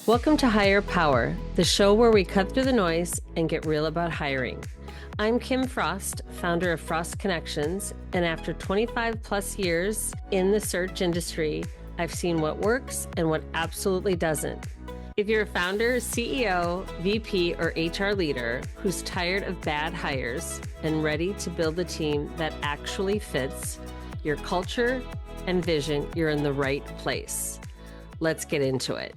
Welcome to Hire Power, the show where we cut through the noise and get real about hiring. I'm Kim Frost, founder of Frost Connections, and after 25 plus years in the search industry, I've seen what works and what absolutely doesn't. If you're a founder, CEO, VP, or HR leader who's tired of bad hires and ready to build a team that actually fits your culture and vision, you're in the right place. Let's get into it.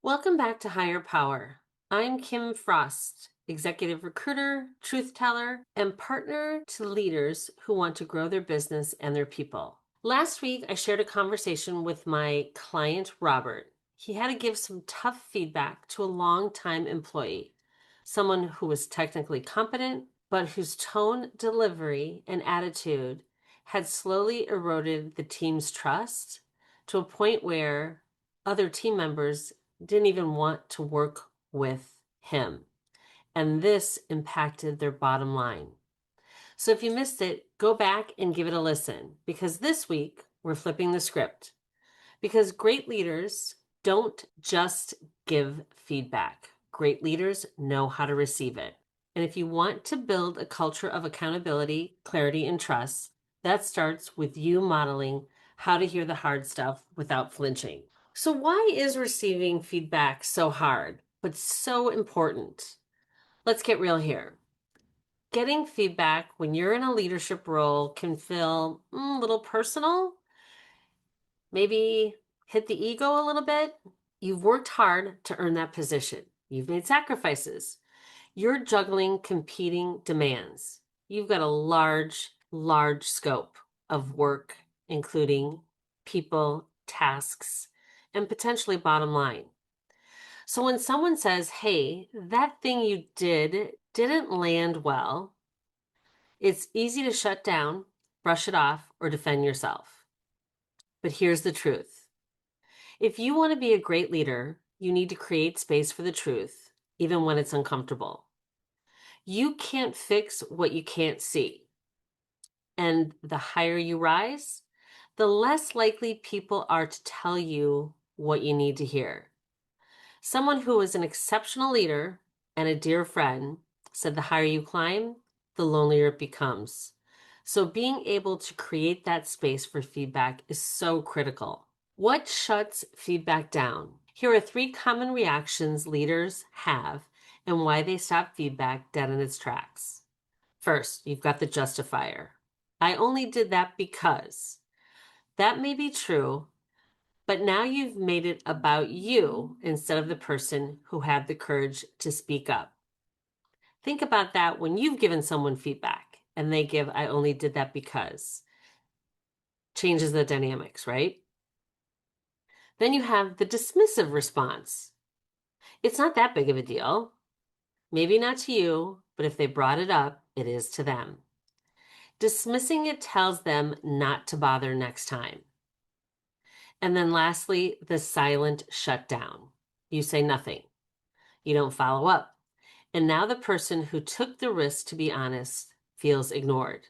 Welcome back to Hire Power. I'm Kim Frost, executive recruiter, truth teller, and partner to leaders who want to grow their business and their people. Last week, I shared a conversation with my client, Robert. He had to give some tough feedback to a longtime employee, someone who was technically competent, but whose tone, delivery, and attitude had slowly eroded the team's trust to a point where other team members didn't even want to work with him. And this impacted their bottom line. So if you missed it, go back and give it a listen, because this week we're flipping the script. Because great leaders don't just give feedback. Great leaders know how to receive it. And if you want to build a culture of accountability, clarity, and trust, that starts with you modeling how to hear the hard stuff without flinching. So why is receiving feedback so hard, but so important? Let's get real here. Getting feedback when you're in a leadership role can feel a little personal, maybe hit the ego a little bit. You've worked hard to earn that position. You've made sacrifices. You're juggling competing demands. You've got a large scope of work, including people, tasks, and potentially bottom line. So when someone says, hey, that thing you didn't land well, it's easy to shut down, brush it off, or defend yourself. But here's the truth. If you want to be a great leader, you need to create space for the truth, even when it's uncomfortable. You can't fix what you can't see. And the higher you rise, the less likely people are to tell you what you need to hear. Someone who is an exceptional leader and a dear friend said the higher you climb, the lonelier it becomes. So being able to create that space for feedback is so critical. What shuts feedback down? Here are 3 common reactions leaders have and why they stop feedback dead in its tracks. First, you've got the justifier. I only did that because. That may be true, but now you've made it about you instead of the person who had the courage to speak up. Think about that when you've given someone feedback and they give, I only did that because. Changes the dynamics, right? Then you have the dismissive response. It's not that big of a deal. Maybe not to you, but if they brought it up, it is to them. Dismissing it tells them not to bother next time. And then lastly, the silent shutdown. You say nothing. You don't follow up. And now the person who took the risk to be honest feels ignored.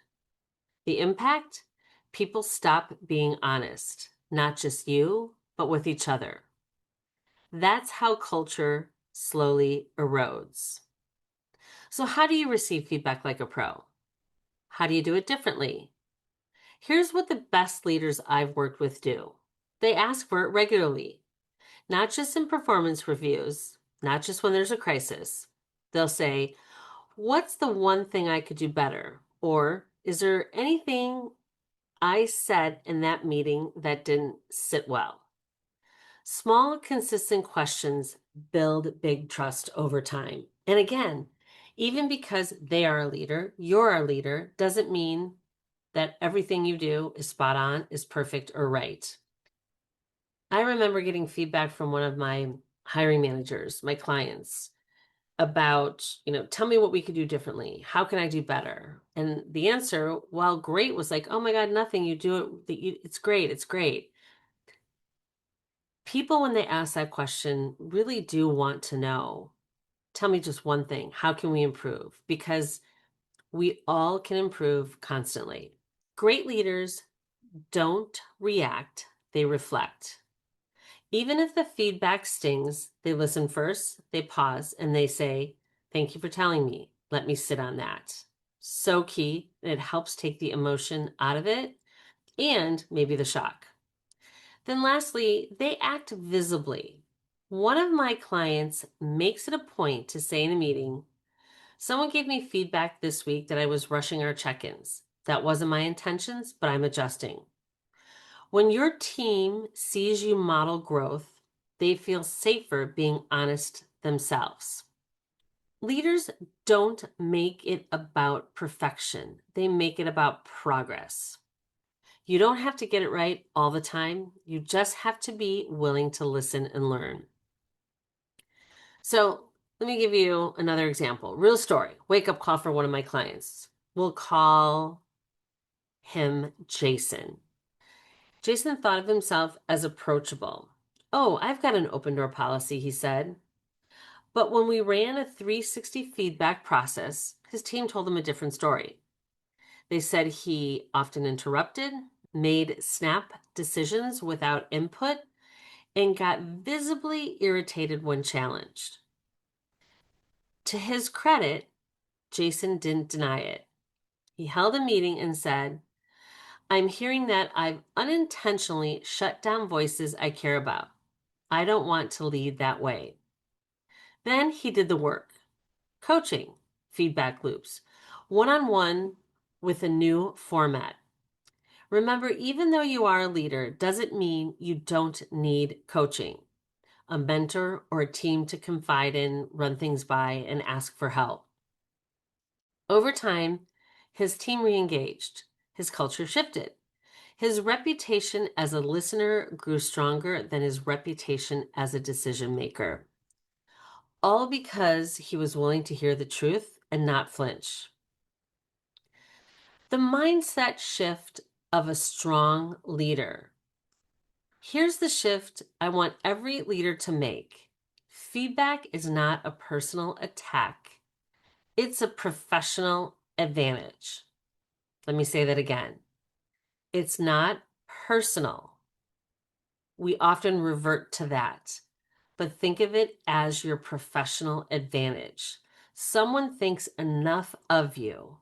The impact? People stop being honest, not just you, but with each other. That's how culture slowly erodes. So how do you receive feedback like a pro? How do you do it differently? Here's what the best leaders I've worked with do. They ask for it regularly, not just in performance reviews, not just when there's a crisis. They'll say, what's the one thing I could do better? Or is there anything I said in that meeting that didn't sit well? Small, consistent questions build big trust over time. And again, even because they are a leader, you're a leader, doesn't mean that everything you do is spot on, is perfect, or right. I remember getting feedback from one of my hiring managers, my clients, about, tell me what we could do differently. How can I do better? And the answer, while great, was like, oh my God, nothing. You do it. It's great. It's great. People, when they ask that question, really do want to know, tell me just one thing. How can we improve? Because we all can improve constantly. Great leaders don't react, they reflect. Even if the feedback stings, they listen first, they pause, and they say, "Thank you for telling me. Let me sit on that." So key. It helps take the emotion out of it and maybe the shock. Then lastly, they act visibly. One of my clients makes it a point to say in a meeting, "Someone gave me feedback this week that I was rushing our check-ins. That wasn't my intentions, but I'm adjusting." When your team sees you model growth, they feel safer being honest themselves. Leaders don't make it about perfection. They make it about progress. You don't have to get it right all the time. You just have to be willing to listen and learn. So let me give you another example. Real story, wake up call for one of my clients. We'll call him Jason. Jason thought of himself as approachable. "Oh, I've got an open door policy," he said. But when we ran a 360 feedback process, his team told him a different story. They said he often interrupted, made snap decisions without input, and got visibly irritated when challenged. To his credit, Jason didn't deny it. He held a meeting and said, "I'm hearing that I've unintentionally shut down voices I care about. I don't want to lead that way." Then he did the work. Coaching, feedback loops, one-on-one with a new format. Remember, even though you are a leader, doesn't mean you don't need coaching, a mentor or a team to confide in, run things by, and ask for help. Over time, his team re-engaged. His culture shifted. His reputation as a listener grew stronger than his reputation as a decision maker. All because he was willing to hear the truth and not flinch. The mindset shift of a strong leader. Here's the shift I want every leader to make. Feedback is not a personal attack. It's a professional advantage. Let me say that again. It's not personal. We often revert to that, but think of it as your professional advantage. Someone thinks enough of you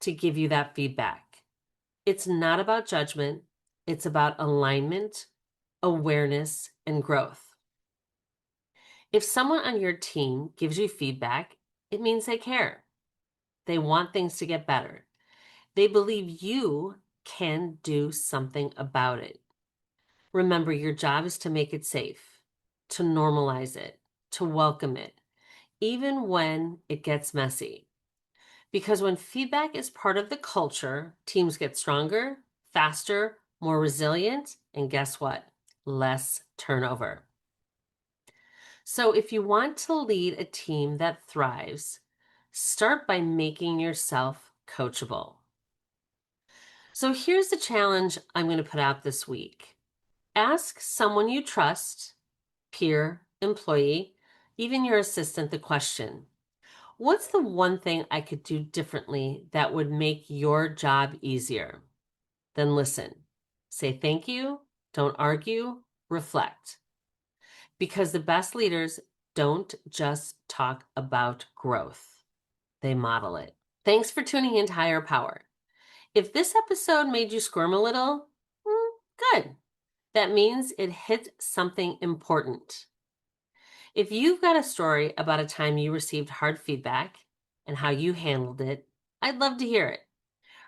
to give you that feedback. It's not about judgment. It's about alignment, awareness, and growth. If someone on your team gives you feedback, it means they care. They want things to get better. They believe you can do something about it. Remember, your job is to make it safe, to normalize it, to welcome it, even when it gets messy. Because when feedback is part of the culture, teams get stronger, faster, more resilient, and guess what? Less turnover. So if you want to lead a team that thrives, start by making yourself coachable. So here's the challenge I'm going to put out this week. Ask someone you trust, peer, employee, even your assistant, the question, "What's the one thing I could do differently that would make your job easier?" Then listen. Say thank you, don't argue, reflect. Because the best leaders don't just talk about growth, they model it. Thanks for tuning in to Higher Power. If this episode made you squirm a little, good. That means it hit something important. If you've got a story about a time you received hard feedback and how you handled it, I'd love to hear it.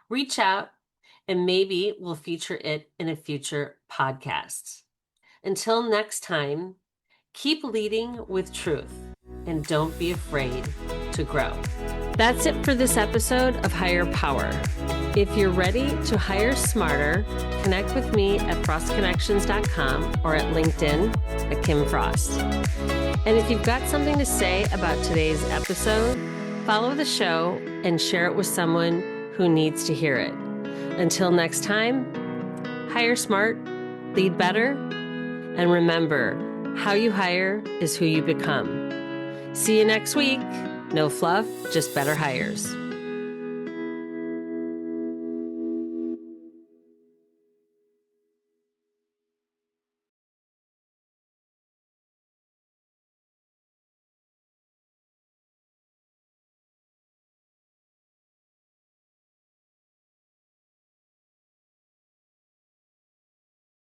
Reach out and maybe we'll feature it in a future podcast. Until next time, keep leading with truth and don't be afraid to grow. That's it for this episode of Higher Power. If you're ready to hire smarter, connect with me at frostconnections.com or at LinkedIn at Kim Frost. And if you've got something to say about today's episode, follow the show and share it with someone who needs to hear it. Until next time, hire smart, lead better, and remember, how you hire is who you become. See you next week. No fluff, just better hires.